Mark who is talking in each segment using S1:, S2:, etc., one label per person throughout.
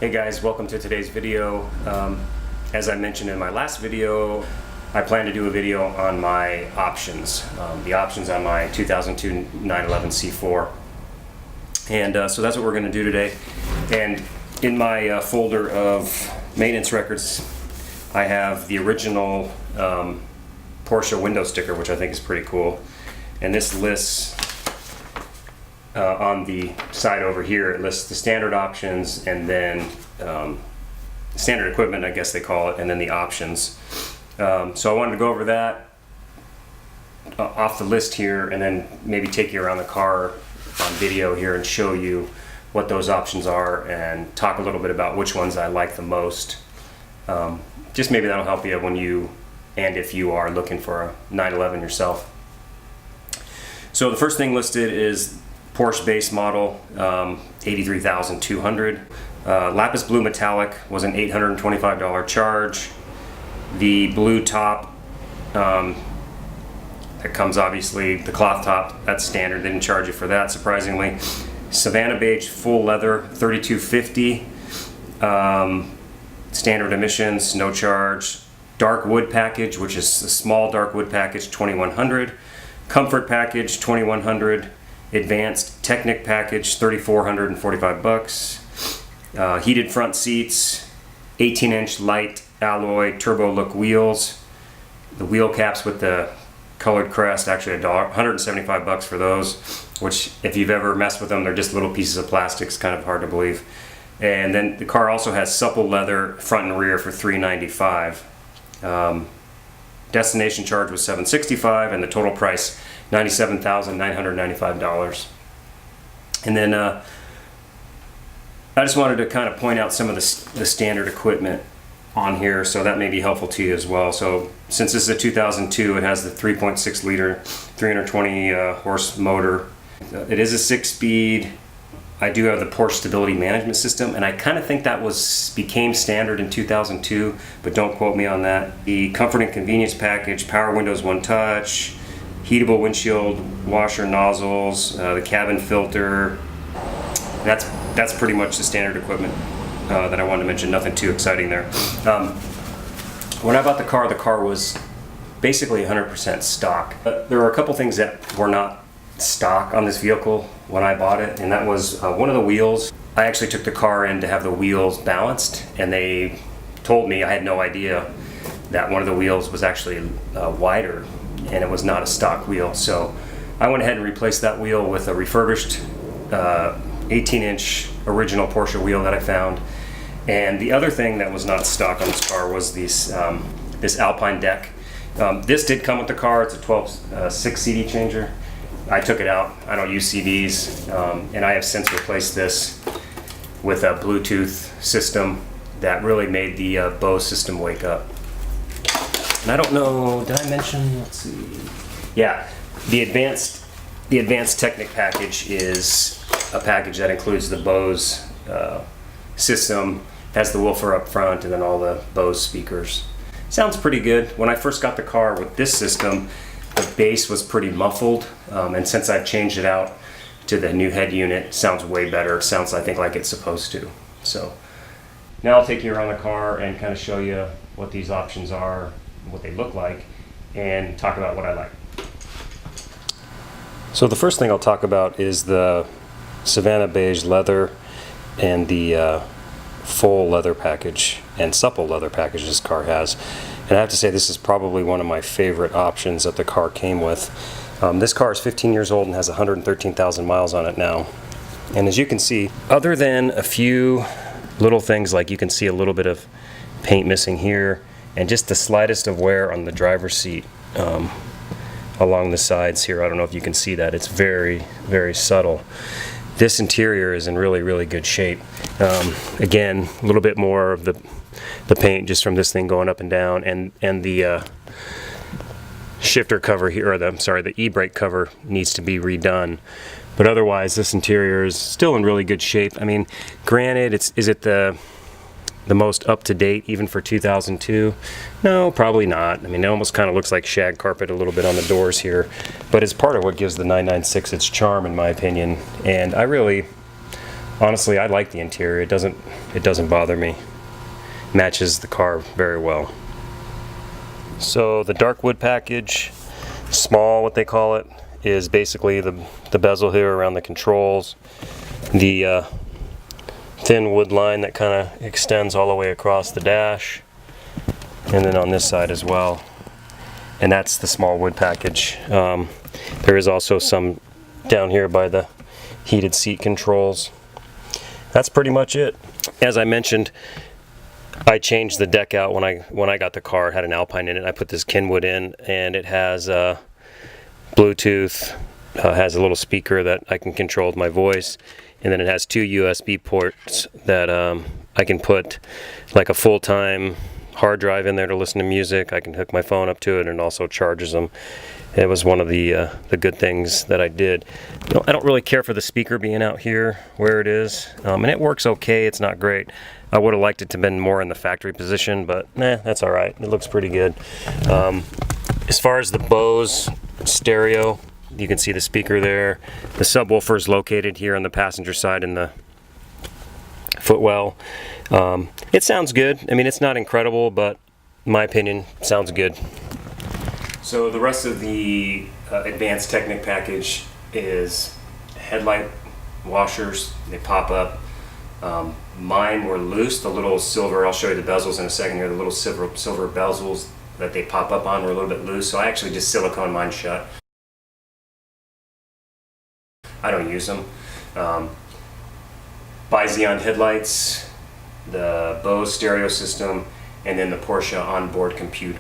S1: Hey guys, welcome to today's video. As I mentioned in my last video, I plan to do a video on my options, the options on my 2002 911 C4. And so that's what we're going to do today. And in my folder of maintenance records, I have the original Porsche window sticker, which I think is pretty cool. And this lists on the side over here, it lists the standard options and then standard equipment, I guess they call it, and then the options. So I wanted to go over that off the list here and then maybe take you around the car on video here and show you what those options are and talk a little bit about which ones I like the most. Just maybe that'll help you when you and if you are looking for a 911 yourself. So the first thing listed is Porsche base model, 83,200. Lapis blue metallic was an $825 charge. The blue top, that comes obviously, the cloth top, that's standard. They didn't charge you for that, surprisingly. Savannah beige full leather, $32.50. Standard emissions, no charge. Dark wood package, which is a small dark wood package, $2,100. Comfort package, $2,100. Advanced Technic package, $3,445. Heated front seats, 18-inch light alloy turbo look wheels. The wheel caps with the colored crest, actually $175 for those, which if you've ever messed with them, they're just little pieces of plastic. It's kind of hard to believe. And then the car also has supple leather front and rear for $395. Destination charge was $765, and the total price $97,995. And then I just wanted to kind of point out some of the standard equipment on here, so that may be helpful to you as well. So since this is a 2002, it has the 3.6 liter 320 horse motor. It is a 6-speed. I do have the Porsche stability management system, and I kind of think that became standard in 2002, but don't quote me on that. The comfort and convenience package, power windows one touch, heatable windshield washer nozzles, the cabin filter. That's pretty much the standard equipment that I wanted to mention. Nothing too exciting there. When I bought the car was basically 100% stock. But there were a couple things that were not stock on this vehicle when I bought it, and that was one of the wheels. I actually took the car in to have the wheels balanced, and they told me, I had no idea, that one of the wheels was actually wider, and it was not a stock wheel. So I went ahead and replaced that wheel with a refurbished 18-inch original Porsche wheel that I found. And the other thing that was not stock on this car was this Alpine deck. This did come with the car. It's a 6 CD changer. I took it out. I don't use CDs, and I have since replaced this with a Bluetooth system that really made the Bose system wake up. And I don't know, did I mention, let's see. Yeah, the advanced Technic package is a package that includes the Bose system, has the woofer up front, and then all the Bose speakers. Sounds pretty good. When I first got the car with this system, the bass was pretty muffled, and since I've changed it out to the new head unit, it sounds way better. It sounds, I think, like it's supposed to. So now I'll take you around the car and kind of show you what these options are, what they look like, and talk about what I like. So the first thing I'll talk about is the Savannah beige leather and the full leather package and supple leather package this car has. And I have to say, this is probably one of my favorite options that the car came with. This car is 15 years old and has 113,000 miles on it now. And as you can see, other than a few little things, like you can see a little bit of paint missing here and just the slightest of wear on the driver's seat along the sides here. I don't know if you can see that. It's very, very subtle. This interior is in really, really good shape. Again, a little bit more of the paint just from this thing going up and down, and the shifter cover here, or the e-brake cover needs to be redone. But otherwise, this interior is still in really good shape. I mean, granted, is it the most up-to-date even for 2002? No, probably not. I mean, it almost kind of looks like shag carpet a little bit on the doors here, but it's part of what gives the 996 its charm, in my opinion. And I really Honestly, I like the interior. It doesn't bother me. Matches the car very well. So the dark wood package, small what they call it, is basically the bezel here around the controls, the thin wood line that kind of extends all the way across the dash, and then on this side as well. And that's the small wood package. There is also some down here by the heated seat controls. That's pretty much it. As I mentioned, I changed the deck out when I got the car. It had an Alpine in it. I put this Kenwood in, and it has Bluetooth, has a little speaker that I can control with my voice, and then it has 2 USB ports that I can put like a full-time hard drive in there to listen to music. I can hook my phone up to it, and it also charges them. It was one of the good things that I did. I don't really care for the speaker being out here where it is, and it works okay. It's not great. I would have liked it to have been more in the factory position, but that's all right. It looks pretty good. As far as the Bose stereo, you can see the speaker there. The subwoofer is located here on the passenger side in the footwell. It sounds good. I mean, it's not incredible, but in my opinion, sounds good. So the rest of the advanced Technic package is headlight washers. They pop up. Mine were loose. The little silver, I'll show you the bezels in a second here, the little silver bezels that they pop up on were a little bit loose, so I actually just silicone mine shut. I don't use them. Bi-Xenon headlights, the Bose stereo system, and then the Porsche onboard computer,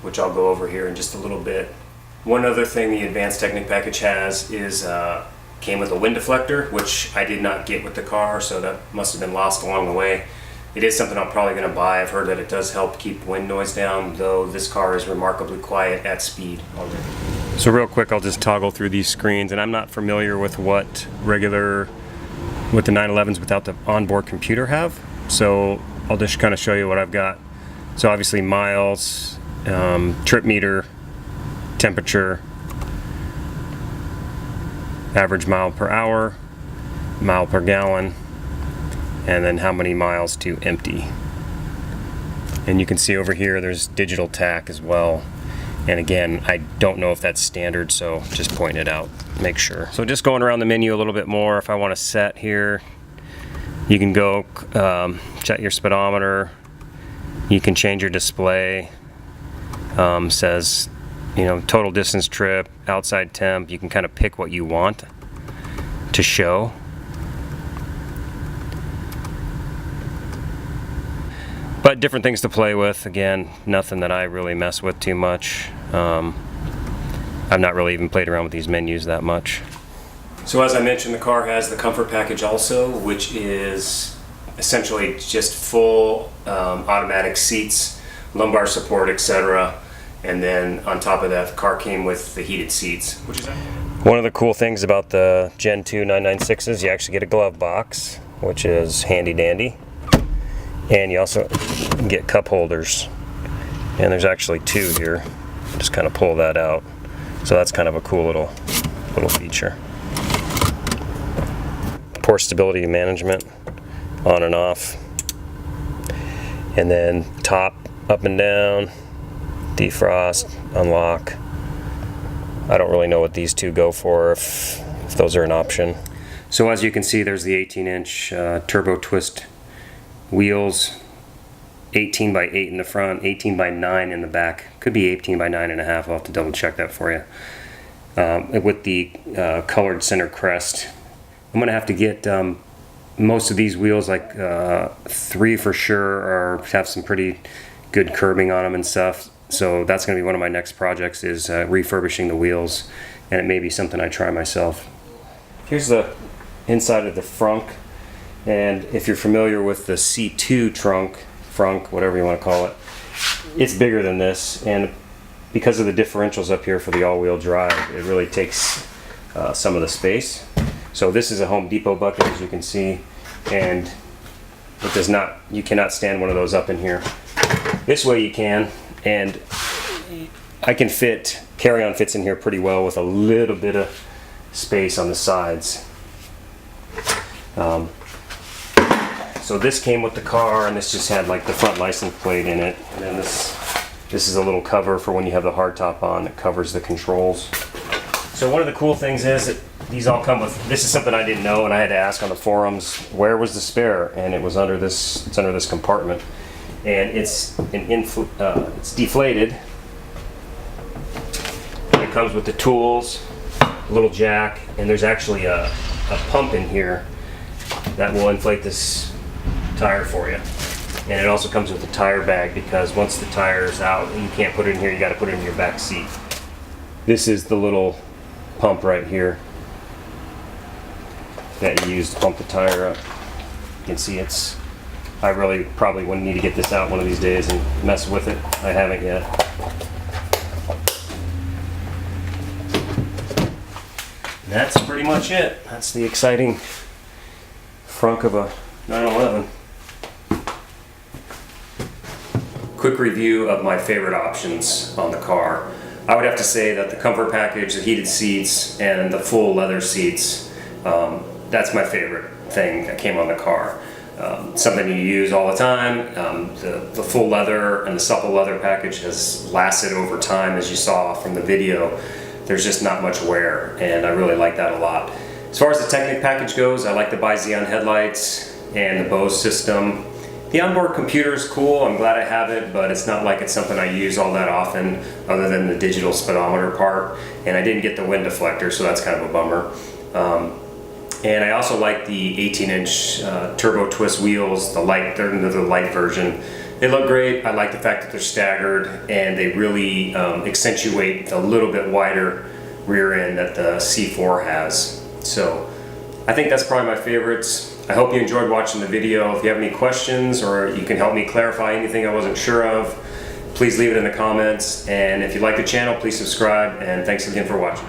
S1: which I'll go over here in just a little bit. One other thing the advanced Technic package has is came with a wind deflector, which I did not get with the car, so that must have been lost along the way. It is something I'm probably going to buy. I've heard that it does help keep wind noise down, though this car is remarkably quiet at speed already. So real quick, I'll just toggle through these screens, and I'm not familiar with what the 911s without the onboard computer have, so I'll just kind of show you what I've got. So obviously miles, trip meter, temperature, average mile per hour, mile per gallon, and then how many miles to empty. And you can see over here there's digital tach as well. And again, I don't know if that's standard, so just pointing it out, make sure. So just going around the menu a little bit more, if I want to set here, you can go set your speedometer, you can change your display, says, you know, total distance trip, outside temp. You can kind of pick what you want to show. But different things to play with. Again, nothing that I really mess with too much. I've not really even played around with these menus that much. So as I mentioned, the car has the comfort package also, which is essentially just full automatic seats, lumbar support, etc. And then on top of that, the car came with the heated seats. Which is one of the cool things about the Gen 2 996s, you actually get a glove box, which is handy dandy. And you also get cup holders. And there's actually 2 here. Just kind of pull that out. So that's kind of a cool little feature. Porsche stability management, on and off. And then top, up and down, defrost, unlock. I don't really know what these 2 go for, if those are an option. So as you can see, there's the 18-inch turbo twist wheels, 18 by 8 in the front, 18 by 9 in the back. Could be 18 by 9.5. I'll have to double check that for you. With the colored center crest. I'm gonna have to get most of these wheels, like 3 for sure, or have some pretty good curbing on them and stuff. So that's gonna be one of my next projects, is refurbishing the wheels, and it may be something I try myself. Here's the inside of the frunk, and if you're familiar with the C2 frunk, whatever you want to call it, it's bigger than this, and because of the differentials up here for the all-wheel drive, it really takes some of the space. So this is a Home Depot bucket, as you can see, and it does not, you cannot stand one of those up in here. This way you can, and I can carry-on fits in here pretty well with a little bit of space on the sides. So this came with the car, and this just had like the front license plate in it. And then this is a little cover for when you have the hardtop on that covers the controls. So one of the cool things is that these all come with, this is something I didn't know, and I had to ask on the forums, where was the spare? And it was under this, it's under this compartment. And it's it's deflated. It comes with the tools, a little jack, and there's actually a pump in here that will inflate this tire for you. And it also comes with a tire bag, because once the tire is out, you can't put it in here, you got to put it in your back seat. This is the little pump right here that you use to pump the tire up. You can see it's, I really probably wouldn't need to get this out one of these days and mess with it. I haven't yet. And that's pretty much it. That's the exciting frunk of a 911. Quick review of my favorite options on the car. I would have to say that the comfort package, the heated seats, and the full leather seats, that's my favorite thing that came on the car. Something you use all the time. The full leather and the supple leather package has lasted over time, as you saw from the video. There's just not much wear, and I really like that a lot. As far as the Technic package goes, I like the bi-xenon headlights and the Bose system. The onboard computer is cool, I'm glad I have it, but it's not like it's something I use all that often, other than the digital speedometer part. And I didn't get the wind deflector, so that's kind of a bummer. And I also like the 18-inch turbo twist wheels, the light, they're the light version. They look great. I like the fact that they're staggered, and they really accentuate the little bit wider rear end that the C4 has. So I think that's probably my favorites. I hope you enjoyed watching the video. If you have any questions, or you can help me clarify anything I wasn't sure of, please leave it in the comments. And if you like the channel, please subscribe, and thanks again for watching.